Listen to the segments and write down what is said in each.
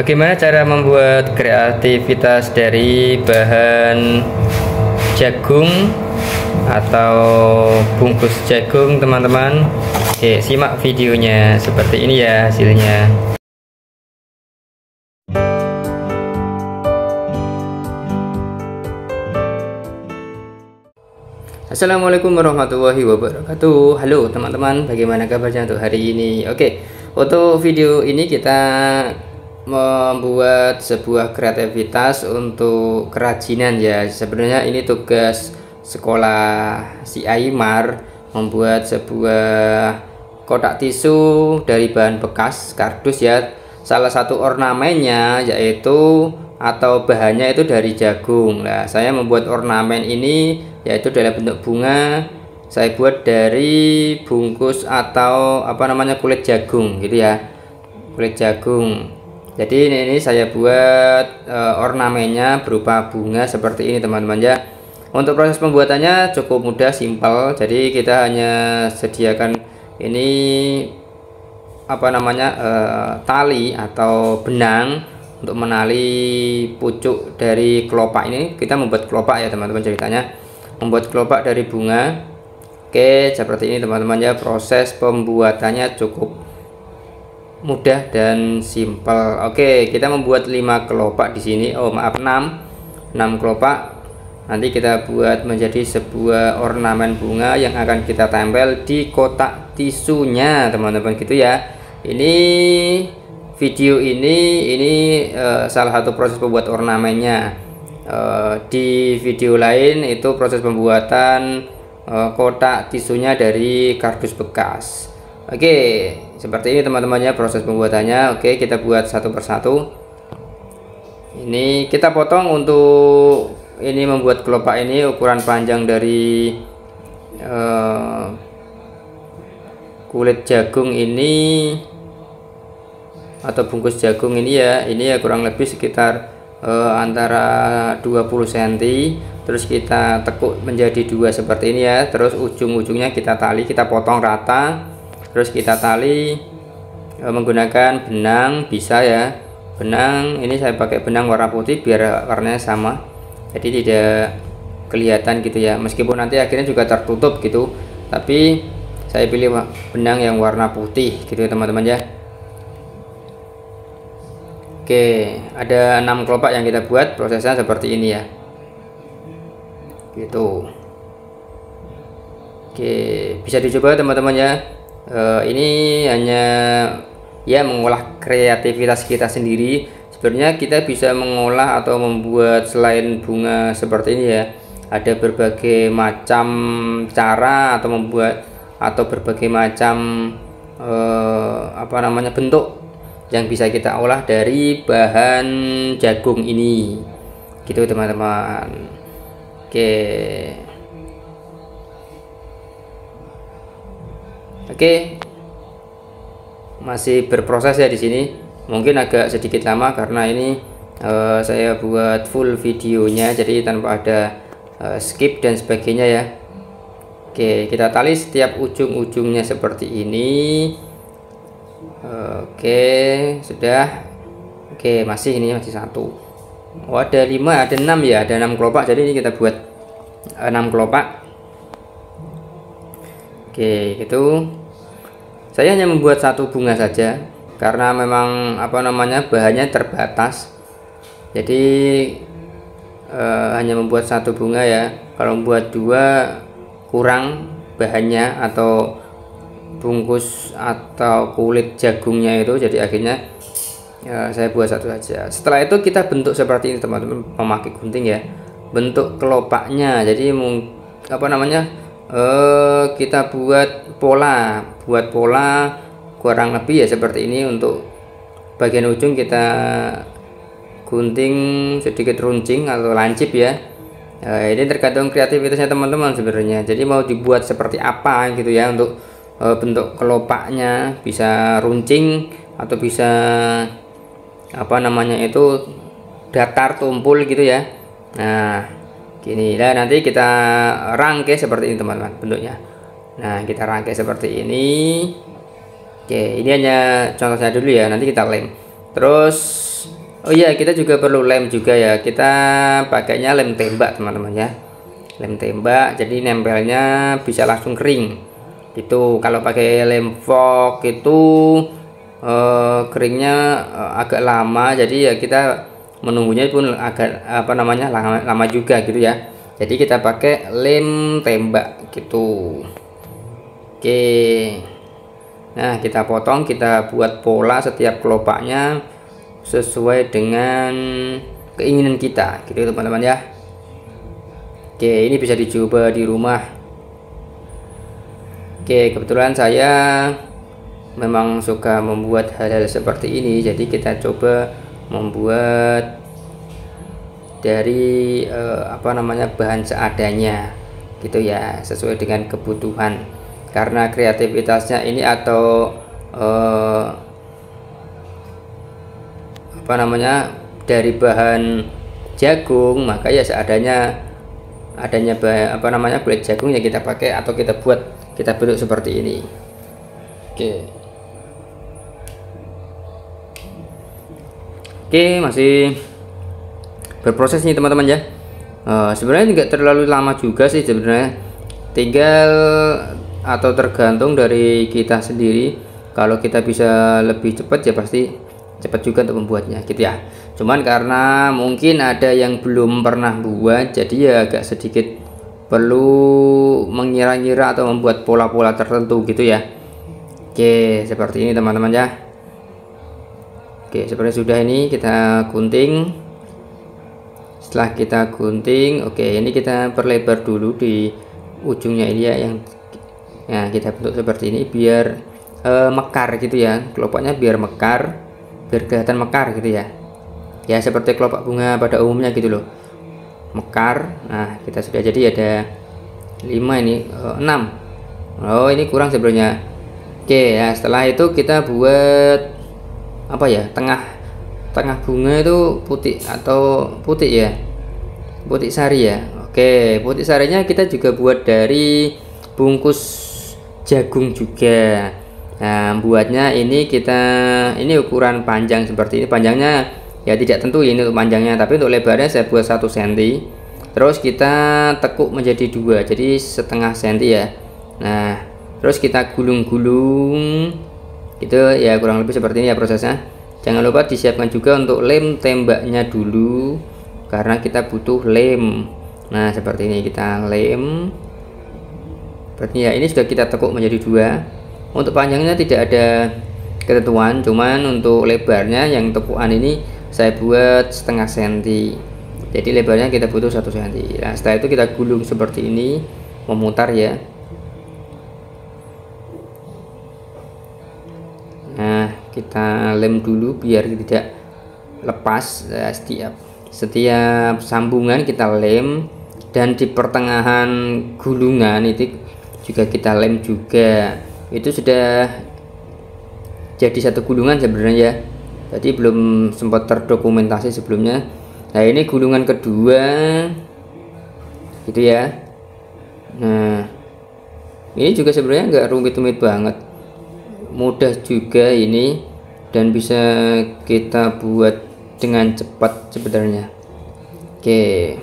Bagaimana cara membuat kreativitas dari bahan jagung atau bungkus jagung, teman-teman? Oke, simak videonya. Seperti ini ya hasilnya. Assalamualaikum warahmatullahi wabarakatuh. Halo teman-teman, bagaimana kabarnya untuk hari ini? Oke, untuk video ini kita membuat sebuah kreativitas untuk kerajinan ya. Sebenarnya ini tugas sekolah si Aymar, membuat sebuah kotak tisu dari bahan bekas kardus ya. Salah satu ornamennya yaitu atau bahannya itu dari jagung. Nah, saya membuat ornamen ini yaitu dalam bentuk bunga. Saya buat dari bungkus atau kulit jagung gitu ya, kulit jagung. Jadi ini saya buat ornamennya berupa bunga seperti ini teman-teman ya. Untuk proses pembuatannya cukup mudah, simpel. Jadi kita hanya sediakan ini tali atau benang untuk menali pucuk dari kelopak ini. Kita membuat kelopak ya teman-teman, ceritanya membuat kelopak dari bunga. Oke, seperti ini teman-teman ya. Proses pembuatannya cukup mudah dan simpel. Oke, kita membuat 5 kelopak di sini. Oh, maaf, 6 kelopak. Nanti kita buat menjadi sebuah ornamen bunga yang akan kita tempel di kotak tisunya, teman-teman gitu ya. Ini video ini salah satu proses pembuat ornamennya. Di video lain itu proses pembuatan kotak tisunya dari kardus bekas. Oke, seperti ini teman-temannya proses pembuatannya. Oke, kita buat satu persatu. Ini kita potong. Untuk ini membuat kelopak ini ukuran panjang dari kulit jagung ini atau bungkus jagung ini ya, ini ya kurang lebih sekitar antara 20 cm. Terus kita tekuk menjadi 2 seperti ini ya. Terus ujung-ujungnya kita tali, kita potong rata. Terus kita tali menggunakan benang, bisa ya. Benang ini saya pakai benang warna putih biar warnanya sama, jadi tidak kelihatan gitu ya. Meskipun nanti akhirnya juga tertutup gitu, tapi saya pilih benang yang warna putih gitu ya teman-teman ya. Oke, ada 6 kelopak yang kita buat. Prosesnya seperti ini ya, gitu. Oke, bisa dicoba teman-teman ya. Ini hanya ya mengolah kreativitas kita sendiri. Sebenarnya kita bisa mengolah atau membuat selain bunga seperti ini ya, ada berbagai macam cara atau membuat atau berbagai macam bentuk yang bisa kita olah dari bahan jagung ini gitu teman-teman. Oke, masih berproses ya di sini. Mungkin agak sedikit lama karena ini saya buat full videonya, jadi tanpa ada skip dan sebagainya ya. Oke, kita tali setiap ujung-ujungnya seperti ini. Oke, sudah. Oke, masih satu. Oh, ada 5, ada 6 ya, ada 6 kelopak. Jadi ini kita buat 6 kelopak. Oke, gitu. Saya hanya membuat satu bunga saja karena memang bahannya terbatas. Jadi hanya membuat satu bunga ya. Kalau membuat 2 kurang bahannya atau bungkus atau kulit jagungnya itu, jadi akhirnya saya buat satu saja. Setelah itu kita bentuk seperti ini teman-teman, memakai gunting ya, bentuk kelopaknya. Jadi kita buat pola kurang lebih ya seperti ini. Untuk bagian ujung kita gunting sedikit runcing atau lancip ya. Ini tergantung kreativitasnya teman-teman sebenarnya. Jadi mau dibuat seperti apa gitu ya. Untuk bentuk kelopaknya bisa runcing atau bisa datar tumpul gitu ya. Nah, gini lah, nanti kita rangkai seperti ini teman-teman bentuknya. Nah, kita rangkai seperti ini. Oke, ini hanya contohnya dulu ya, nanti kita lem. Terus oh iya, kita juga perlu lem juga ya. Kita pakainya lem tembak teman-teman ya, lem tembak, jadi nempelnya bisa langsung kering itu. Kalau pakai lem fog itu keringnya agak lama, jadi ya kita menunggunya pun agak lama juga gitu ya. Jadi kita pakai lem tembak gitu. Oke, nah kita potong, kita buat pola setiap kelopaknya sesuai dengan keinginan kita gitu teman-teman ya. Oke, ini bisa dicoba di rumah. Oke, kebetulan saya memang suka membuat hal-hal seperti ini, jadi kita coba membuat dari bahan seadanya gitu ya, sesuai dengan kebutuhan. Karena kreativitasnya ini atau dari bahan jagung, maka ya seadanya, kulit jagung yang kita pakai atau kita bentuk seperti ini. Oke, masih berproses nih teman-teman ya. Sebenarnya nggak terlalu lama juga sih sebenarnya, tinggal atau tergantung dari kita sendiri. Kalau kita bisa lebih cepat ya pasti cepat juga untuk membuatnya gitu ya. Cuman karena mungkin ada yang belum pernah buat, jadi ya agak sedikit perlu mengira-ngira atau membuat pola-pola tertentu gitu ya. Oke, seperti ini teman-teman ya. Oke, seperti sudah, ini kita gunting. Setelah kita gunting, oke, ini kita perlebar dulu di ujungnya ini ya, yang kita bentuk seperti ini biar mekar gitu ya, kelopaknya biar mekar, biar kelihatan mekar gitu ya. Ya seperti kelopak bunga pada umumnya gitu loh, mekar. Nah, kita sudah jadi ada 5 ini, 6. Oh, ini kurang sebenarnya. Oke ya, setelah itu kita buat tengah bunga itu putih atau putih ya, putih sari ya. Oke, putih sarinya kita juga buat dari bungkus jagung juga. Nah, buatnya ini ini ukuran panjang seperti ini. Panjangnya ya tidak tentu ini untuk panjangnya, tapi untuk lebarnya saya buat 1 cm. Terus kita tekuk menjadi 2, jadi setengah cm ya. Nah, terus kita gulung-gulung itu ya, kurang lebih seperti ini ya prosesnya. Jangan lupa disiapkan juga untuk lem tembaknya dulu, karena kita butuh lem. Nah, seperti ini kita lem seperti ya. Ini sudah kita tekuk menjadi 2. Untuk panjangnya tidak ada ketentuan, cuman untuk lebarnya yang tekukan ini saya buat setengah cm, jadi lebarnya kita butuh 1 cm. Nah, setelah itu kita gulung seperti ini, memutar ya. Nah, kita lem dulu biar tidak lepas. Setiap sambungan kita lem, dan di pertengahan gulungan itu juga kita lem juga. Itu sudah jadi satu gulungan sebenarnya, jadi belum sempat terdokumentasi sebelumnya. Nah, ini gulungan kedua gitu ya. Nah, ini juga sebenarnya nggak rumit-rumit banget, mudah juga ini, dan bisa kita buat dengan cepat sebenarnya. Oke,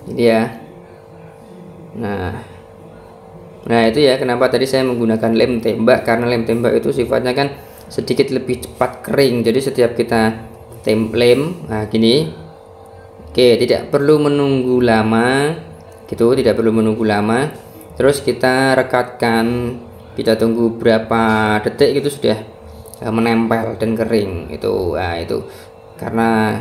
ini ya. Nah itu ya kenapa tadi saya menggunakan lem tembak, karena lem tembak itu sifatnya kan sedikit lebih cepat kering. Jadi setiap kita lem, nah gini, oke, tidak perlu menunggu lama gitu, tidak perlu menunggu lama. Terus kita rekatkan, kita tunggu berapa detik gitu sudah menempel dan kering itu. Nah itu karena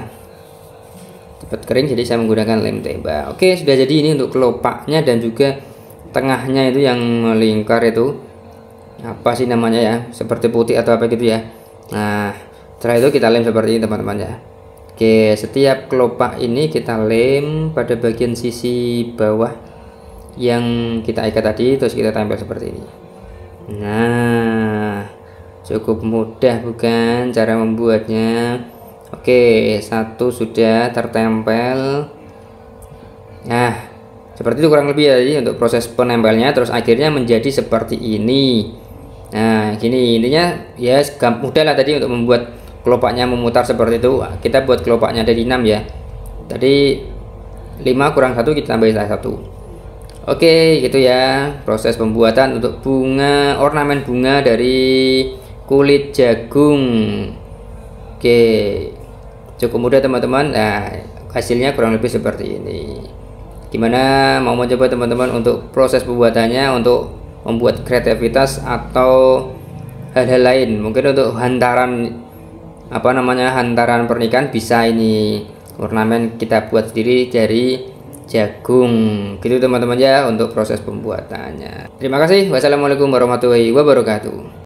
cepat kering, jadi saya menggunakan lem tembak. Oke, sudah jadi ini untuk kelopaknya, dan juga tengahnya itu yang melingkar itu apa sih namanya ya, seperti putih atau apa gitu ya. Nah, setelah itu kita lem seperti ini teman-teman ya. Oke, setiap kelopak ini kita lem pada bagian sisi bawah yang kita ikat tadi, terus kita tempel seperti ini. Nah, cukup mudah bukan cara membuatnya? Oke, satu sudah tertempel. Nah, seperti itu kurang lebih ya, jadi untuk proses penempelnya. Terus akhirnya menjadi seperti ini. Nah, gini intinya ya, mudah lah tadi untuk membuat kelopaknya memutar seperti itu, kita buat kelopaknya dari 6 ya. Tadi 5 kurang 1 kita tambahin 1. Oke, gitu ya proses pembuatan untuk bunga, ornamen bunga dari kulit jagung. Oke, cukup mudah teman-teman. Nah, hasilnya kurang lebih seperti ini. Gimana, mau mencoba teman-teman untuk proses pembuatannya, untuk membuat kreativitas atau hal-hal lain, mungkin untuk hantaran hantaran pernikahan, bisa ini ornamen kita buat sendiri dari jagung gitu teman-teman ya, untuk proses pembuatannya. Terima kasih. Wassalamualaikum warahmatullahi wabarakatuh.